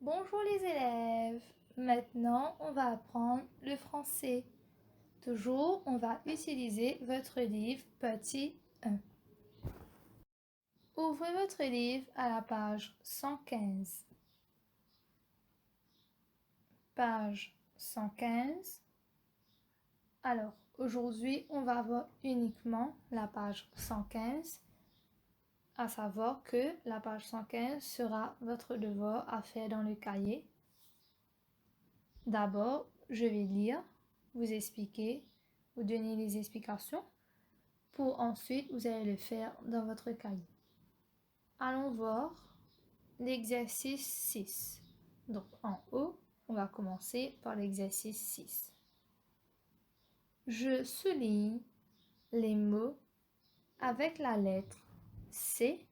Bonjour les élèves, maintenant on va apprendre le français. Toujours, on va utiliser votre livre petit 1. Ouvrez votre livre à la page 115. Page 115. Alors, aujourd'hui, on va voir uniquement la page 115, à savoir que la page 115 sera votre devoir à faire dans le cahier. D'abord, je vais lire, vous expliquer, vous donner les explications, pour ensuite vous allez le faire dans votre cahier. Allons voir l'exercice 6. Donc en haut, on va commencer par l'exercice 6. Je souligne les mots avec la lettre C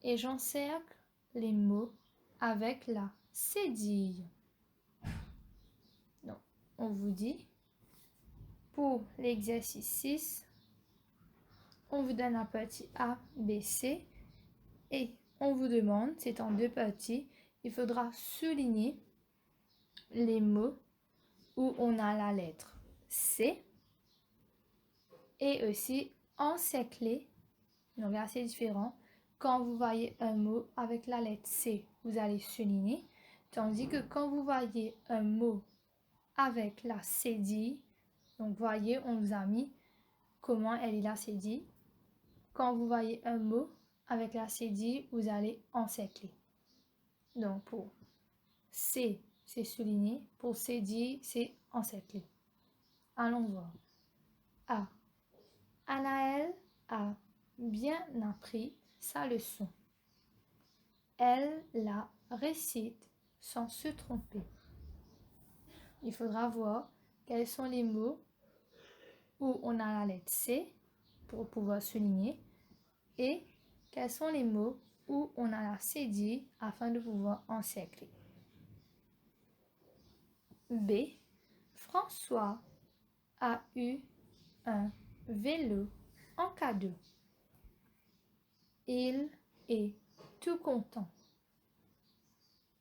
et j'encercle les mots avec la cédille. Donc, on vous dit, pour l'exercice 6, on vous donne un petit A, B, C et on vous demande, c'est en deux parties, il faudra souligner les mots où on a la lettre C et aussi encercler, donc là c'est différent, quand vous voyez un mot avec la lettre C, vous allez souligner, tandis que quand vous voyez un mot avec la cédille, donc voyez, on vous a mis comment elle est la cédille. Quand vous voyez un mot avec la cédille, vous allez encercler. Donc pour C, c'est souligné. Pour cédille, c'est encerclé. Allons voir. A. Anaëlle a bien appris sa leçon. Elle la récite sans se tromper. Il faudra voir quels sont les mots où on a la lettre C pour pouvoir souligner et quels sont les mots où on a la cédille afin de pouvoir encercler. B. François a eu un vélo en cadeau. Il est tout content.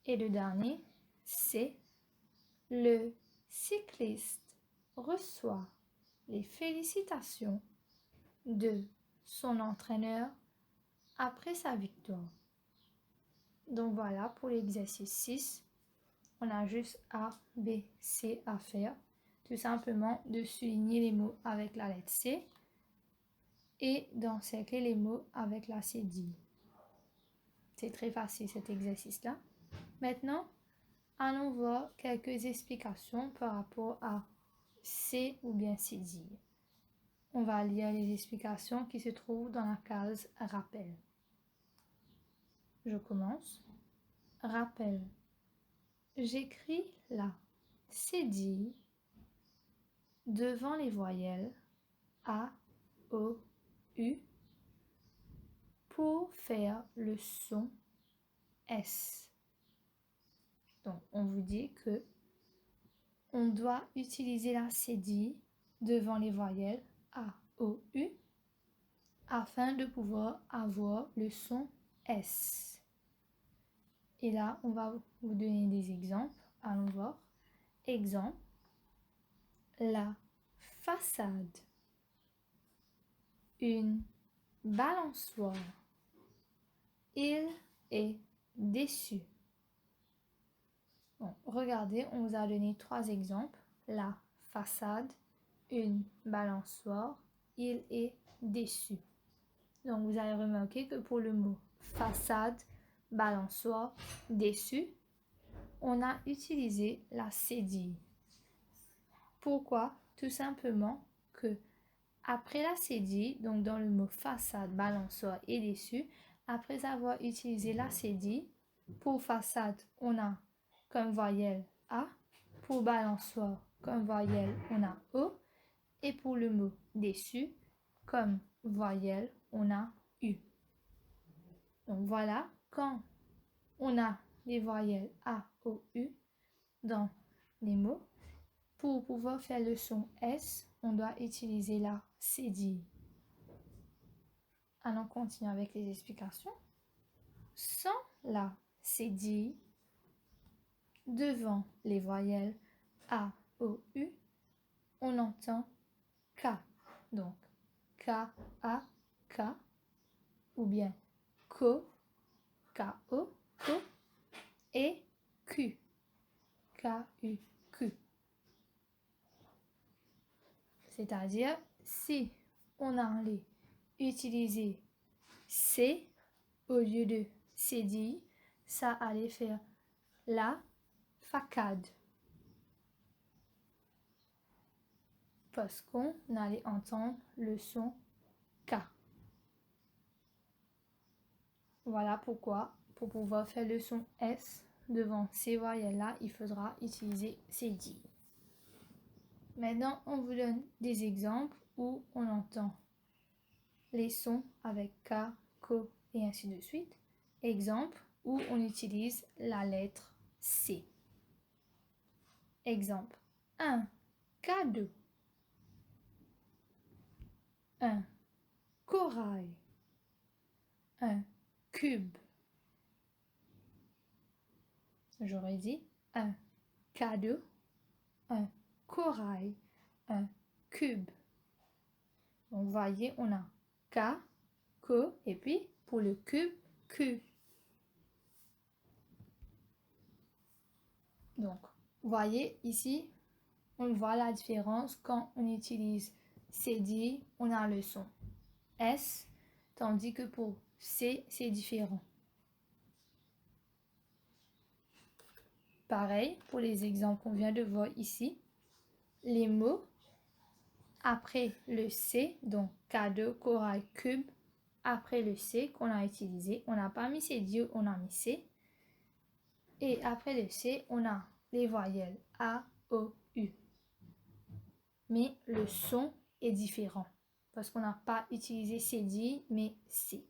Et le dernier, c'est le cycliste reçoit les félicitations de son entraîneur après sa victoire. Donc voilà pour l'exercice 6. On a juste A, B, C à faire. Tout simplement de souligner les mots avec la lettre C et d'encercler les mots avec la cédille. C'est très facile cet exercice-là. Maintenant, allons voir quelques explications par rapport à C ou bien cédille. On va lire les explications qui se trouvent dans la case rappel. Je commence. Rappel. J'écris la cédille devant les voyelles A, O, U pour faire le son S. Donc, on vous dit que on doit utiliser la cédille devant les voyelles A, O, U afin de pouvoir avoir le son S. Et là, on va vous donner des exemples. Allons voir. Exemple. La façade. Une balançoire. Il est déçu. Bon, regardez, on vous a donné 3 exemples. La façade, une balançoire, il est déçu. Donc, vous allez remarquer que pour le mot façade, balançoire, déçu, on a utilisé la cédille. Pourquoi? Tout simplement que après la cédille, donc dans le mot façade, balançoire et déçu, après avoir utilisé la cédille, pour façade, on a comme voyelle A, pour balançoire, comme voyelle, on a O, et pour le mot déçu, comme voyelle, on a U. Donc voilà, quand on a les voyelles A, O, U dans les mots, pour pouvoir faire le son S, on doit utiliser la cédille. Allons continuer avec les explications. Sans la cédille, devant les voyelles A, O, U, on entend K. Donc, K, A, K, ou bien Ko, K-O, Ko, et Q, K-U, Q. C'est-à-dire, si on allait utiliser C au lieu de cédille, ça allait faire la facade. Parce qu'on allait entendre le son K. Voilà pourquoi, pour pouvoir faire le son S devant ces voyelles-là, il faudra utiliser cédille. Maintenant, on vous donne des exemples où on entend les sons avec K, Ko et ainsi de suite. Exemple où on utilise la lettre C. Exemple 1. Cadeau. 1. Corail. 1. Cube. J'aurais dit 1. Cadeau. 1. Corail. 1. Cube. Donc, vous voyez, on a K, Ko, et puis pour le cube, Q. Donc, vous voyez ici, on voit la différence quand on utilise cédille, on a le son S, tandis que pour C, c'est différent. Pareil pour les exemples qu'on vient de voir ici. Les mots après le C, donc cadeau, corail, cube, après le C qu'on a utilisé, on n'a pas mis cédille, on a mis C. Et après le C, on a les voyelles A, O, U. Mais le son est différent parce qu'on n'a pas utilisé cédille, mais C.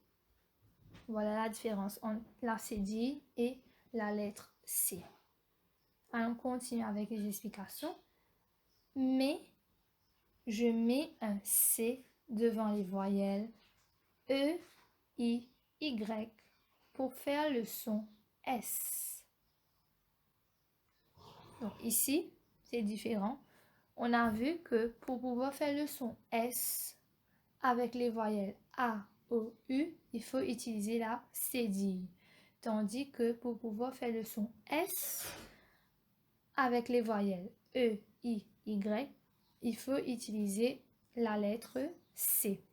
Voilà la différence entre la cédille et la lettre C. On continue avec les explications. Mais je mets un C devant les voyelles E, I, Y pour faire le son S. Donc ici, c'est différent. On a vu que pour pouvoir faire le son S avec les voyelles A, O, U, il faut utiliser la cédille. Tandis que pour pouvoir faire le son S avec les voyelles E, I, Y, il faut utiliser la lettre C.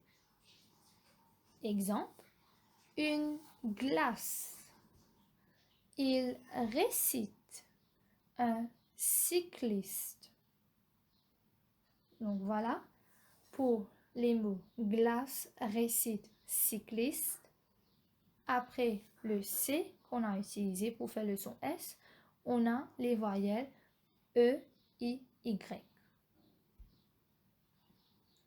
Exemple, une glace. Il récite. Un cycliste. Donc voilà, pour les mots glace, récite, cycliste. Après le C qu'on a utilisé pour faire le son S, on a les voyelles E, I, Y.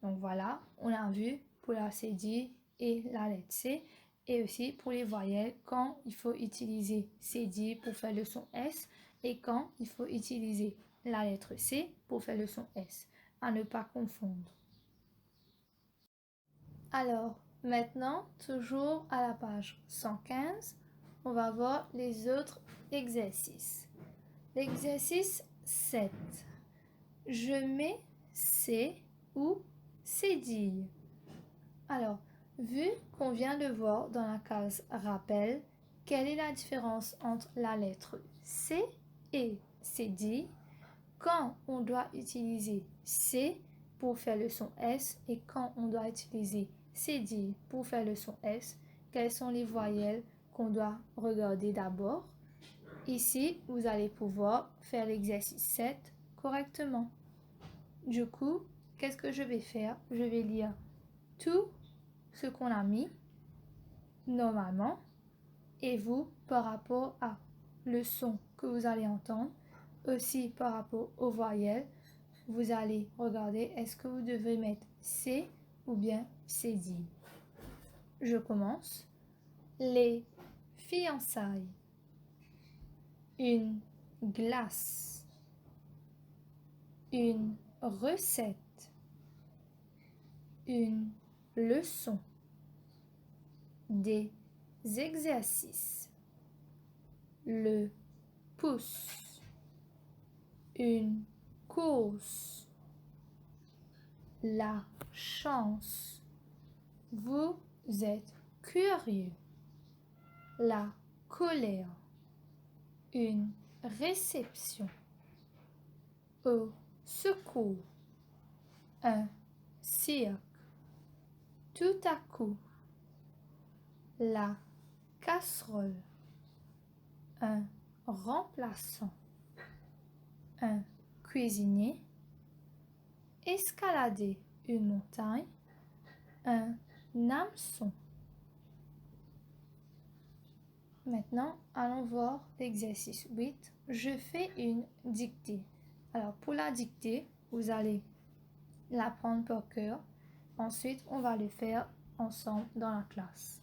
Donc voilà, on a vu pour la cédille et la lettre C, et aussi pour les voyelles quand il faut utiliser cédille pour faire le son S et quand il faut utiliser la lettre C pour faire le son S, à ne pas confondre. Alors, maintenant, toujours à la page 115, on va voir les autres exercices. L'exercice 7. Je mets C ou cédille. Alors, vu qu'on vient de voir dans la case rappel, quelle est la différence entre la lettre C et cédille quand on doit utiliser C pour faire le son S et quand on doit utiliser cédille pour faire le son S, quelles sont les voyelles qu'on doit regarder d'abord? Ici, vous allez pouvoir faire l'exercice 7 correctement. Du coup, qu'est-ce que je vais faire? Je vais lire tout ce qu'on a mis normalement et vous, par rapport à le son que vous allez entendre, aussi par rapport aux voyelles, vous allez regarder est-ce que vous devez mettre C ou bien cédille. Je commence. Les fiançailles. Une glace. Une recette. Une leçon. Des exercices. Le pouce. une course, la chance, vous êtes curieux, la colère, une réception, au secours, un cirque, tout à coup, la casserole, un remplaçant, un cuisinier, escalader une montagne, un hameçon. Maintenant, allons voir l'exercice 8. Je fais une dictée. Alors, pour la dictée, vous allez l'apprendre par cœur. Ensuite, on va le faire ensemble dans la classe.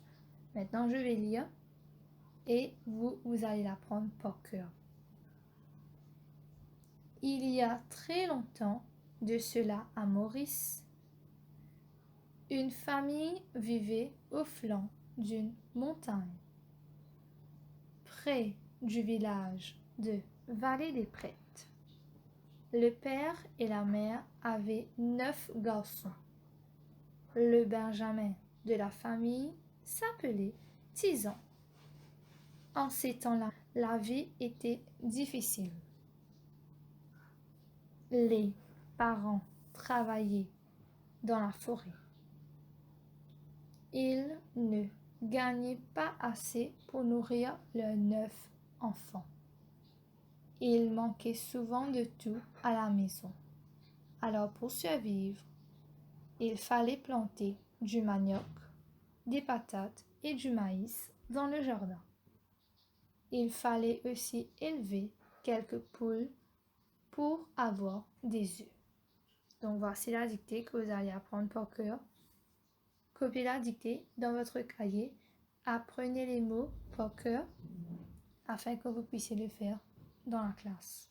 Maintenant, je vais lire et vous allez l'apprendre par cœur. Il y a très longtemps de cela à Maurice, une famille vivait au flanc d'une montagne, près du village de Vallée-des-Prêtres. Le père et la mère avaient 9 garçons. Le Benjamin de la famille s'appelait Tison. En ces temps-là, la vie était difficile. Les parents travaillaient dans la forêt. Ils ne gagnaient pas assez pour nourrir leurs 9 enfants. Il manquait souvent de tout à la maison. Alors pour survivre, il fallait planter du manioc, des patates et du maïs dans le jardin. Il fallait aussi élever quelques poules pour avoir des œufs. Donc voici la dictée que vous allez apprendre par cœur. Copiez la dictée dans votre cahier. Apprenez les mots par cœur afin que vous puissiez le faire dans la classe.